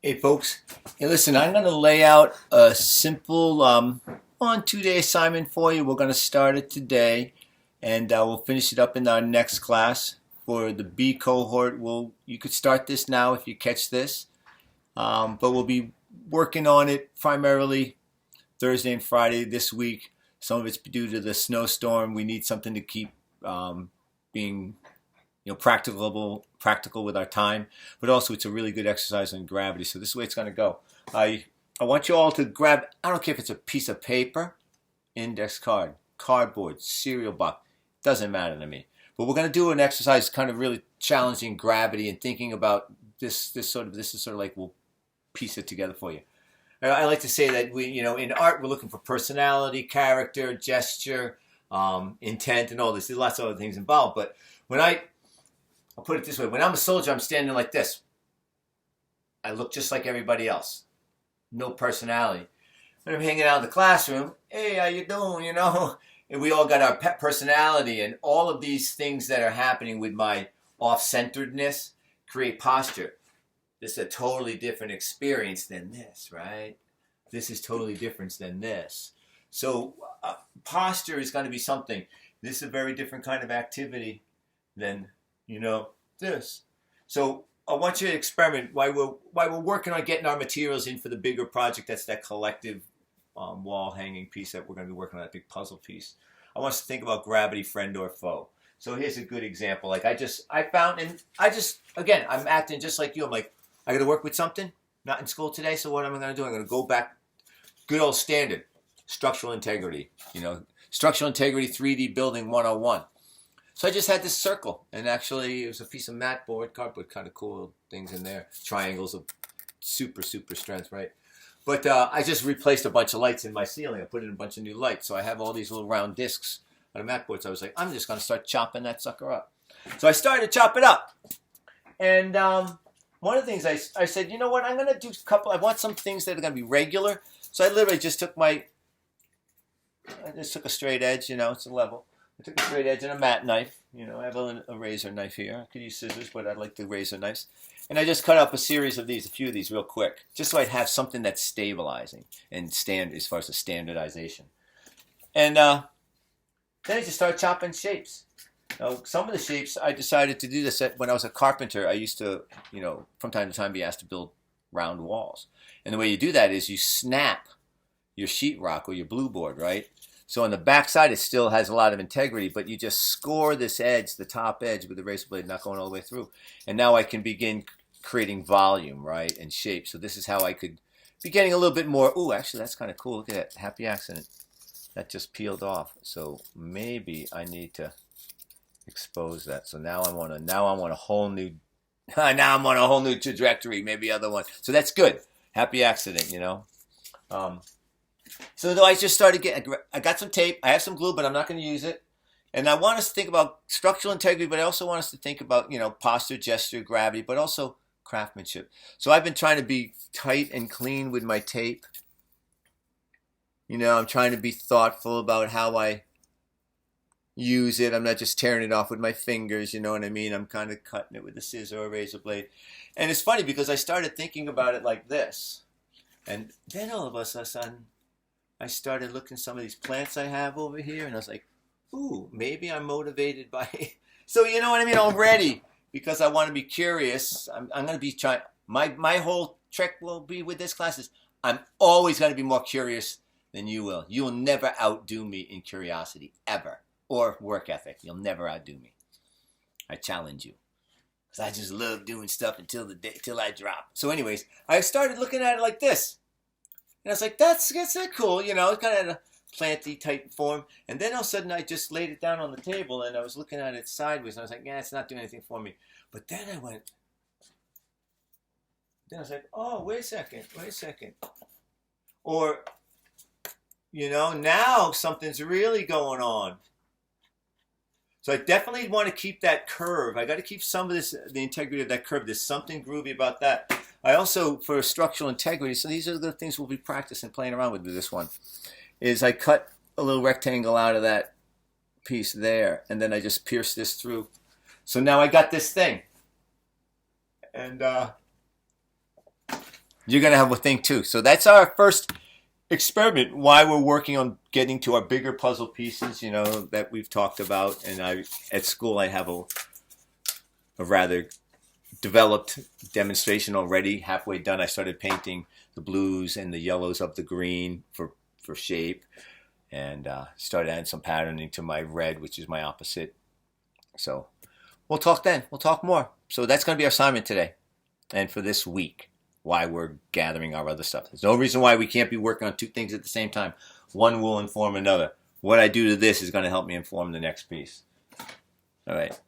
Hey folks, hey listen, I'm going to lay out a simple 2-day assignment for you. We're going to start it today and we'll finish it up in our next class. For the B cohort, you could start this now if you catch this, but we'll be working on it primarily Thursday and Friday this week. Some of it's due to the snowstorm. We need something to keep being practical with our time, but also it's a really good exercise on gravity. So this is the way it's going to go. I want you all to grab, I don't care if it's a piece of paper, index card, cardboard, cereal box, doesn't matter to me. But we're going to do an exercise kind of really challenging gravity and thinking about this is sort of like we'll piece it together for you. I like to say that in art we're looking for personality, character, gesture, intent, and all this. There's lots of other things involved, but I'll put it this way. When I'm a soldier, I'm standing like this. I look just like everybody else. No personality. When I'm hanging out in the classroom, hey, how you doing, And we all got our pet personality, and all of these things that are happening with my off-centeredness create posture. This is a totally different experience than this, right? This is totally different than this. So posture is going to be something. This is a very different kind of activity than this. So I want you to experiment while we're working on getting our materials in for the bigger project. That's that collective wall hanging piece that we're going to be working on, that big puzzle piece. I want us to think about gravity, friend or foe. So here's a good example. Like again, I'm acting just like you. I'm like, I got to work with something. Not in school today. So what am I going to do? I'm going to go back. Good old standard, structural integrity. Structural integrity 3D building 101. So I just had this circle, and actually it was a piece of mat board, cardboard, kind of cool things in there. Triangles of super strength, right? But I just replaced a bunch of lights in my ceiling. I put in a bunch of new lights. So I have all these little round discs on a mat board. So I was like, I'm just going to start chopping that sucker up. So I started to chop it up. And one of the things I said, you know what, I'm going to do I want some things that are going to be regular. So I literally just took a straight edge, it's a level. I took a straight edge and a mat knife. I have a razor knife here. I could use scissors, but I like the razor knives. And I just cut up a few of these real quick, just so I'd have something that's stabilizing and stand as far as the standardization. And then I just started chopping shapes. Now, some of the shapes, I decided to do this when I was a carpenter. I used to, from time to time be asked to build round walls. And the way you do that is you snap your sheetrock or your blue board, right? So on the back side, it still has a lot of integrity, but you just score this edge, the top edge, with the razor blade, not going all the way through. And now I can begin creating volume, right, and shape. So this is how I could be getting a little bit more. Ooh, actually, that's kind of cool. Look at that. Happy accident. That just peeled off. So maybe I need to expose that. So now I'm on a whole new trajectory. Maybe other one. So that's good. Happy accident, So though I just started I got some tape, I have some glue, but I'm not going to use it. And I want us to think about structural integrity, but I also want us to think about, posture, gesture, gravity, but also craftsmanship. So I've been trying to be tight and clean with my tape. I'm trying to be thoughtful about how I use it. I'm not just tearing it off with my fingers, you know what I mean? I'm kind of cutting it with a scissor or razor blade. And it's funny because I started thinking about it like this. And then all of a sudden, I started looking at some of these plants I have over here, and I was like, ooh, maybe I'm motivated by So you know what I mean? I'm ready because I want to be curious. I'm going to be trying. My whole trick will be with this class is I'm always going to be more curious than you will. You will never outdo me in curiosity, ever. Or work ethic. You'll never outdo me. I challenge you. Because I just love doing stuff until I drop. So anyways, I started looking at it like this. And I was like, that's cool, it's kind of a planty type form. And then all of a sudden I just laid it down on the table and I was looking at it sideways and I was like, yeah, it's not doing anything for me. But then I was like, oh, wait a second. Or, now something's really going on. So I definitely want to keep that curve. I got to keep some of the integrity of that curve. There's something groovy about that. I also, for structural integrity, so these are the things we'll be practicing playing around with this one, is I cut a little rectangle out of that piece there, and then I just pierce this through. So now I got this thing. And you're going to have a thing too. So that's our first experiment. Why we're working on getting to our bigger puzzle pieces, you know, that we've talked about. And at school, I have a rather developed demonstration already, halfway done. I started painting the blues and the yellows of the green for shape, and started adding some patterning to my red, which is my opposite. So we'll talk then. We'll talk more. So that's going to be our assignment today and for this week, why we're gathering our other stuff. There's no reason why we can't be working on two things at the same time. One will inform another. What I do to this is going to help me inform the next piece. All right.